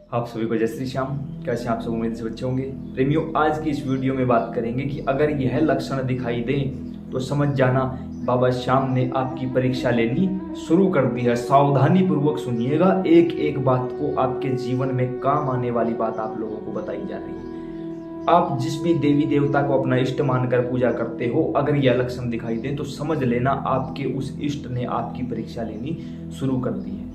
आप सभी को जय श्री श्याम। कैसे आप सब उम्मीद से बच्चे होंगे। प्रेमियों, आज की इस वीडियो में बात करेंगे कि अगर यह लक्षण दिखाई दें तो समझ जाना बाबा श्याम ने आपकी परीक्षा लेनी शुरू कर दी है। सावधानी पूर्वक सुनिएगा, एक एक बात को आपके जीवन में काम आने वाली बात आप लोगों को बताई जा रही है। आप जिस भी देवी देवता को अपना इष्ट मानकर पूजा करते हो, अगर यह लक्षण दिखाई दे तो समझ लेना आपके उस इष्ट ने आपकी परीक्षा लेनी शुरू कर दी है।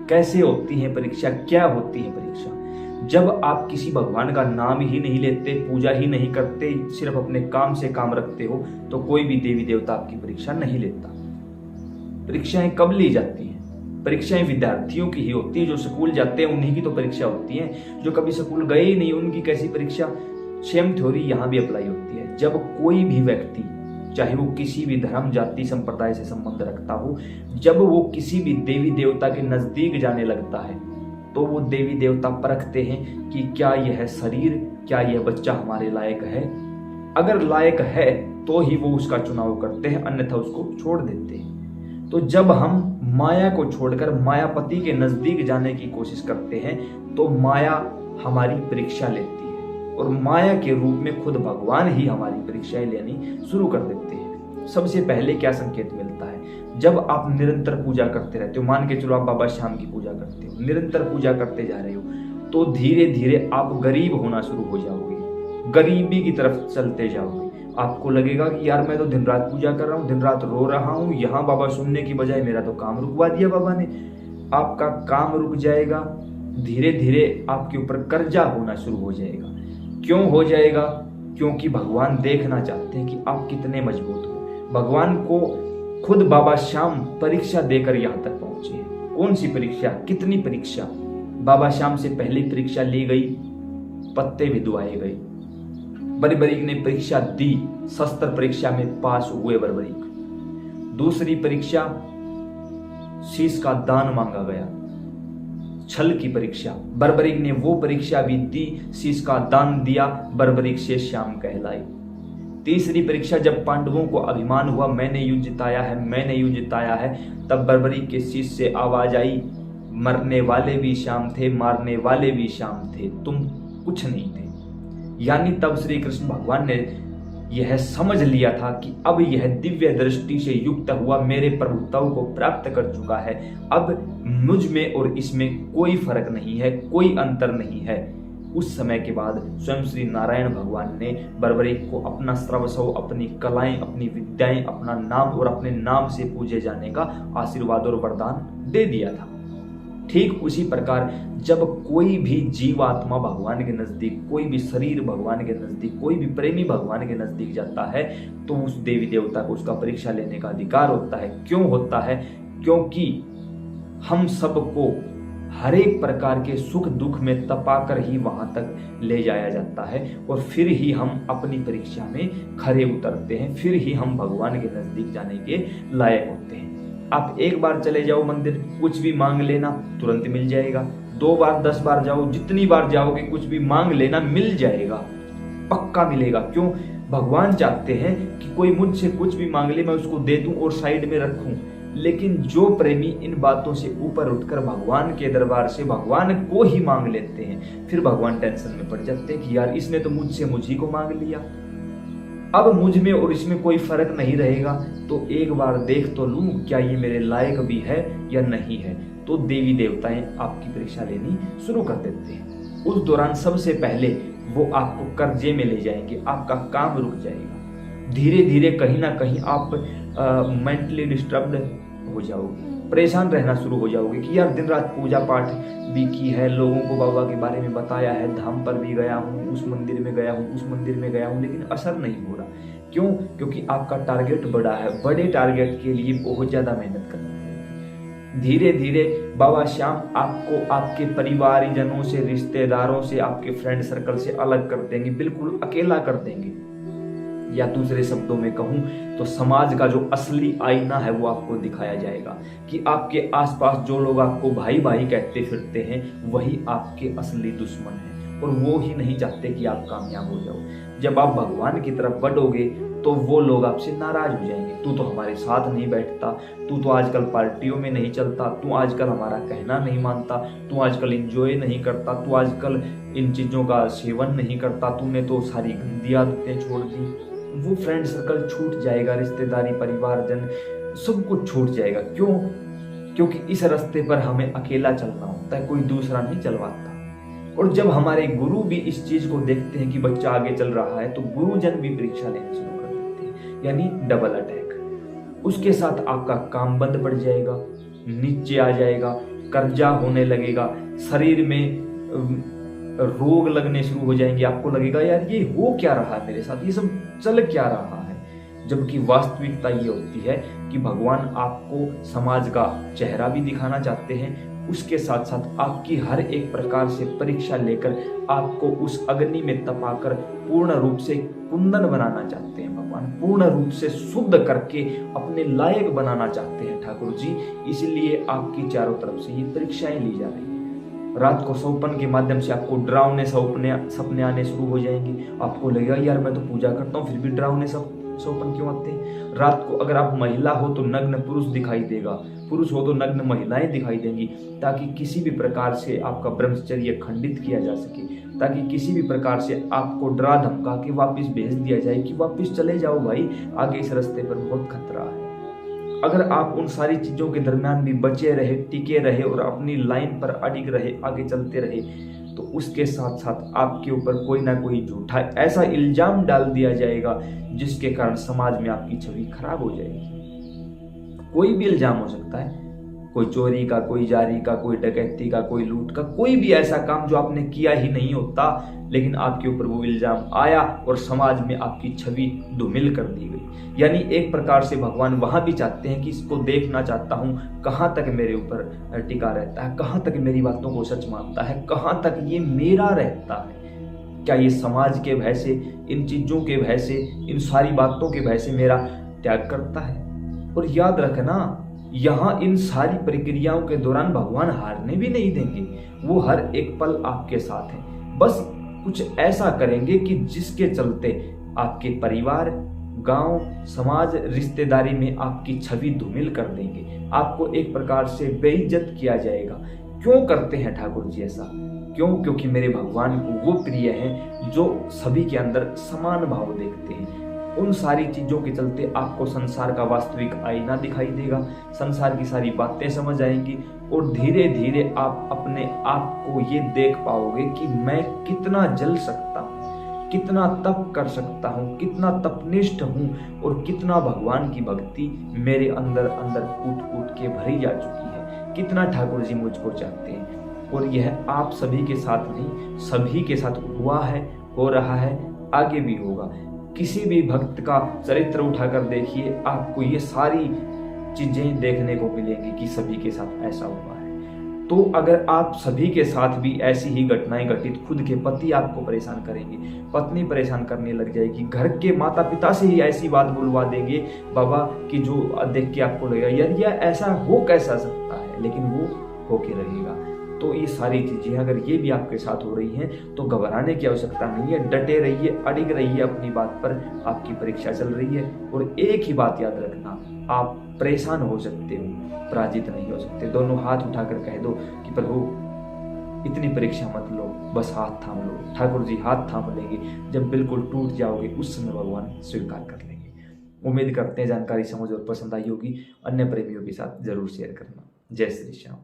कैसे होती है परीक्षा, क्या होती है परीक्षा? जब आप किसी भगवान का नाम ही नहीं लेते, पूजा ही नहीं करते, सिर्फ अपने काम से काम रखते हो, तो कोई भी देवी देवता आपकी परीक्षा नहीं लेता। परीक्षाएं कब ली जाती हैं? परीक्षाएं विद्यार्थियों की ही होती है। जो स्कूल जाते हैं उन्हीं की तो परीक्षा होती है। जो कभी स्कूल गए ही नहीं उनकी कैसी परीक्षा? सेम थ्योरी यहाँ भी अप्लाई होती है। जब कोई भी व्यक्ति, चाहे वो किसी भी धर्म जाति संप्रदाय से संबंध रखता हो, जब वो किसी भी देवी देवता के नजदीक जाने लगता है तो वो देवी देवता परखते हैं कि क्या यह शरीर, क्या यह बच्चा हमारे लायक है। अगर लायक है तो ही वो उसका चुनाव करते हैं, अन्यथा उसको छोड़ देते हैं। तो जब हम माया को छोड़कर मायापति के नजदीक जाने की कोशिश करते हैं तो माया हमारी परीक्षा लेती है, और माया के रूप में खुद भगवान ही हमारी परीक्षाएं लेनी शुरू कर देते हैं। सबसे पहले क्या संकेत मिलता है? जब आप निरंतर पूजा करते रहते हो, मान के चलो आप बाबा श्याम की पूजा करते हो, निरंतर पूजा करते जा रहे हो, तो धीरे धीरे आप गरीब होना शुरू हो जाओगे, गरीबी की तरफ चलते जाओगे। आपको लगेगा कि यार मैं तो दिन रात पूजा कर रहा हूँ, दिन रात रो रहा हूँ, यहाँ बाबा सुनने की बजाय मेरा तो काम रुकवा दिया बाबा ने। आपका काम रुक जाएगा, धीरे धीरे आपके ऊपर कर्जा होना शुरू हो जाएगा। क्यों हो जाएगा? क्योंकि भगवान देखना चाहते हैं कि आप कितने मजबूत हो। भगवान को खुद बाबा श्याम परीक्षा देकर यहाँ तक पहुंचे हैं। कौन सी परीक्षा, कितनी परीक्षा? बाबा श्याम से पहली परीक्षा ली गई, पत्ते भिदवाए गए। बर्बरीक ने परीक्षा दी, शस्त्र परीक्षा में पास हुए बर्बरीक। दूसरी परीक्षा, शीश का दान मांगा गया, छल की परीक्षा। बर्बरीक ने वो परीक्षा भी दी, शीश का दान दिया, बर्बरीक से श्याम कहलाई। तीसरी परीक्षा, जब पांडवों को अभिमान हुआ मैंने युद्ध जिताया है, मैंने युद्ध जिताया है, तब बर्बरीक के शीश से आवाज आई, मरने वाले भी श्याम थे, मारने वाले भी श्याम थे, तुम कुछ नहीं थे। यानी तब श्री कृष्ण भगवान ने यह समझ लिया था कि अब यह दिव्य दृष्टि से युक्त हुआ, मेरे प्रभुत्व को प्राप्त कर चुका है, अब मुझ में और इसमें कोई फर्क नहीं है, कोई अंतर नहीं है। उस समय के बाद स्वयं श्री नारायण भगवान ने बर्बरीक को अपना सर्वस्व, अपनी कलाएं, अपनी विद्याएं, अपना नाम और अपने नाम से पूजे जाने का आशीर्वाद और वरदान दे दिया था। ठीक उसी प्रकार जब कोई भी जीवात्मा भगवान के नजदीक, कोई भी शरीर भगवान के नजदीक, कोई भी प्रेमी भगवान के नजदीक जाता है तो उस देवी देवता को उसका परीक्षा लेने का अधिकार होता है। क्यों होता है? क्योंकि हम सबको हर एक प्रकार के सुख दुख में तपाकर ही वहां तक ले जाया जाता है, और फिर ही हम अपनी परीक्षा में खरे उतरते हैं, फिर ही हम भगवान के नजदीक जाने के लायक होते हैं। आप एक बार चले जाओ मंदिर, कुछ भी मांग लेना, तुरंत मिल जाएगा। 2 बार 10 बार जाओ, जितनी बार जाओगे कुछ भी मांग लेना, मिल जाएगा, पक्का मिलेगा। क्यों? भगवान चाहते हैं कि कोई मुझसे कुछ भी मांग ले, मैं उसको दे दूं और साइड में रखूं। लेकिन जो प्रेमी इन बातों से ऊपर उठकर भगवान के दरबार से भगवान को ही मांग लेते हैं, फिर भगवान टेंशन में पड़ जाते हैं कि यार इसने तो मुझसे मुझी को मांग लिया, अब मुझ में और इसमें कोई फर्क नहीं रहेगा, तो एक बार देख तो लूं क्या ये मेरे लायक भी है या नहीं है। तो देवी देवताएं आपकी परीक्षा लेनी शुरू कर देते हैं। उस दौरान सबसे पहले वो आपको कर्जे में ले जाएंगे, आपका काम रुक जाएगा। धीरे धीरे कहीं ना कहीं आप मेंटली डिस्टर्ब्ड हो जाओगे, परेशान रहना शुरू हो जाओगे कि यार दिन रात पूजा पाठ भी की है, लोगों को बाबा के बारे में बताया है, धाम पर भी गया हूँ, उस मंदिर में गया हूँ, उस मंदिर में गया हूँ, लेकिन असर नहीं हो रहा। क्यों? क्योंकि आपका टारगेट बड़ा है, बड़े टारगेट के लिए बहुत ज्यादा मेहनत करनी है। धीरे धीरे बाबा श्याम आपको आपके परिवारजनों से, रिश्तेदारों से, आपके फ्रेंड सर्कल से अलग कर देंगे, बिल्कुल अकेला कर देंगे। या दूसरे शब्दों में कहूं तो समाज का जो असली आईना है वो आपको दिखाया जाएगा कि आपके आसपास जो लोग आपको भाई भाई कहते फिरते हैं वही आपके असली दुश्मन हैं, और वो ही नहीं चाहते कि आप कामयाब हो जाओ। जब आप भगवान की तरफ बढ़ोगे तो वो लोग आपसे नाराज हो जाएंगे। तू तो हमारे साथ नहीं बैठता, तू तो आजकल पार्टियों में नहीं चलता, तू आजकल हमारा कहना नहीं मानता, तू आजकल एंजॉय नहीं करता, तू आजकल इन चीज़ों का सेवन नहीं करता, तूने तो सारी गंदी आदतें छोड़ दी। वो फ्रेंड सर्कल छूट जाएगा, रिश्तेदारी, परिवारजन सब कुछ छूट जाएगा। क्यों? क्योंकि इस रास्ते पर हमें अकेला चलना होता है, कोई दूसरा नहीं चलवाता। और जब हमारे गुरु भी इस चीज को देखते हैं कि बच्चा आगे चल रहा है, तो गुरुजन भी परीक्षा लेना शुरू कर देते हैं, यानी डबल अटैक। उसके साथ आपका काम बंद पड़ जाएगा, नीचे आ जाएगा, कर्जा होने लगेगा, शरीर में रोग लगने शुरू हो जाएंगे। आपको लगेगा यार ये हो क्या रहा है मेरे साथ, ये सब चल क्या रहा है। जबकि वास्तविकता ये होती है कि भगवान आपको समाज का चेहरा भी दिखाना चाहते हैं, उसके साथ साथ आपकी हर एक प्रकार से परीक्षा लेकर आपको उस अग्नि में तपाकर पूर्ण रूप से कुंदन बनाना चाहते हैं। भगवान पूर्ण रूप से शुद्ध करके अपने लायक बनाना चाहते हैं ठाकुर जी। इसलिए आपकी चारों तरफ से ये परीक्षाएं ली जा रही है। रात को सपन के माध्यम से आपको डरावने सपने आने शुरू हो जाएंगे। आपको लगेगा यार मैं तो पूजा करता हूँ फिर भी डरावने सपन क्यों आते हैं। रात को अगर आप महिला हो तो नग्न पुरुष दिखाई देगा, पुरुष हो तो नग्न महिलाएं दिखाई देंगी, ताकि किसी भी प्रकार से आपका ब्रह्मचर्य खंडित किया जा सके, ताकि किसी भी प्रकार से आपको डरा धमका के वापस भेज दिया जाए कि वापस चले जाओ भाई, आगे इस रास्ते पर बहुत खतरा है। अगर आप उन सारी चीजों के दरमियान भी बचे रहे, टिके रहे और अपनी लाइन पर अडिग रहे, आगे चलते रहे, तो उसके साथ साथ आपके ऊपर कोई ना कोई झूठा ऐसा इल्जाम डाल दिया जाएगा जिसके कारण समाज में आपकी छवि खराब हो जाएगी। कोई भी इल्जाम हो सकता है, कोई चोरी का, कोई जारी का, कोई डकैती का, कोई लूट का, कोई भी ऐसा काम जो आपने किया ही नहीं होता, लेकिन आपके ऊपर वो इल्जाम आया और समाज में आपकी छवि धूमिल कर दी गई। यानी एक प्रकार से भगवान वहां भी चाहते हैं कि इसको देखना चाहता हूं कहां तक मेरे ऊपर टिका रहता है, कहां तक मेरी बातों को सच मानता है, कहां तक ये मेरा रहता है। क्या ये समाज के भय से, इन चीजों के भय से, इन सारी बातों के भय से मेरा त्याग करता है। और याद रखना, यहाँ इन सारी प्रक्रियाओं के दौरान भगवान हारने भी नहीं देंगे। वो हर एक पल आपके साथ हैं। बस कुछ ऐसा करेंगे कि जिसके चलते आपके परिवार, गांव, समाज, रिश्तेदारी में आपकी छवि धूमिल कर देंगे। आपको एक प्रकार से बेइज्जत किया जाएगा। क्यों करते हैं ठाकुर जी ऐसा? क्यों? क्योंकि मेरे भगवान को वो प्रिय हैं जो सभी के अंदर समान भाव देखते हैं। उन सारी चीजों के चलते आपको संसार का वास्तविक आईना दिखाई देगा, संसार की सारी बातें समझ आएंगी और धीरे धीरे आप अपने आप को ये देख पाओगे कि मैं कितना जल सकता हूँ, कितना तप कर सकता हूँ, कितना तपनिष्ठ हूँ और कितना भगवान की भक्ति मेरे अंदर अंदर कूट कूट के भरी जा चुकी है, कितना ठाकुर जी मुझको चाहते हैं। और यह आप सभी के साथ नहीं, सभी के साथ हुआ है, हो रहा है, आगे भी होगा। किसी भी भक्त का चरित्र उठाकर देखिए, आपको ये सारी चीजें देखने को मिलेंगी कि सभी के साथ ऐसा हुआ है। तो अगर आप सभी के साथ भी ऐसी ही घटनाएं घटित, खुद के पति आपको परेशान करेंगे, पत्नी परेशान करने लग जाएगी, घर के माता पिता से ही ऐसी बात बुलवा देंगे बाबा कि जो देख के आपको लगेगा यार ये ऐसा हो कैसा सकता है, लेकिन वो होके रहेगा। तो ये सारी चीजें अगर ये भी आपके साथ हो रही हैं तो घबराने की आवश्यकता नहीं है। डटे रहिए, अडिग रहिए अपनी बात पर, आपकी परीक्षा चल रही है। और एक ही बात याद रखना, आप परेशान हो सकते हो, पराजित नहीं हो सकते। दोनों हाथ उठाकर कह दो कि प्रभु इतनी परीक्षा मत लो, बस हाथ थाम लो। ठाकुर जी हाथ थाम लेंगे। जब बिल्कुल टूट जाओगे उस समय भगवान स्वीकार कर लेंगे। उम्मीद करते हैं जानकारी समझ और पसंद आई होगी। अन्य प्रेमियों के साथ जरूर शेयर करना। जय श्री श्याम।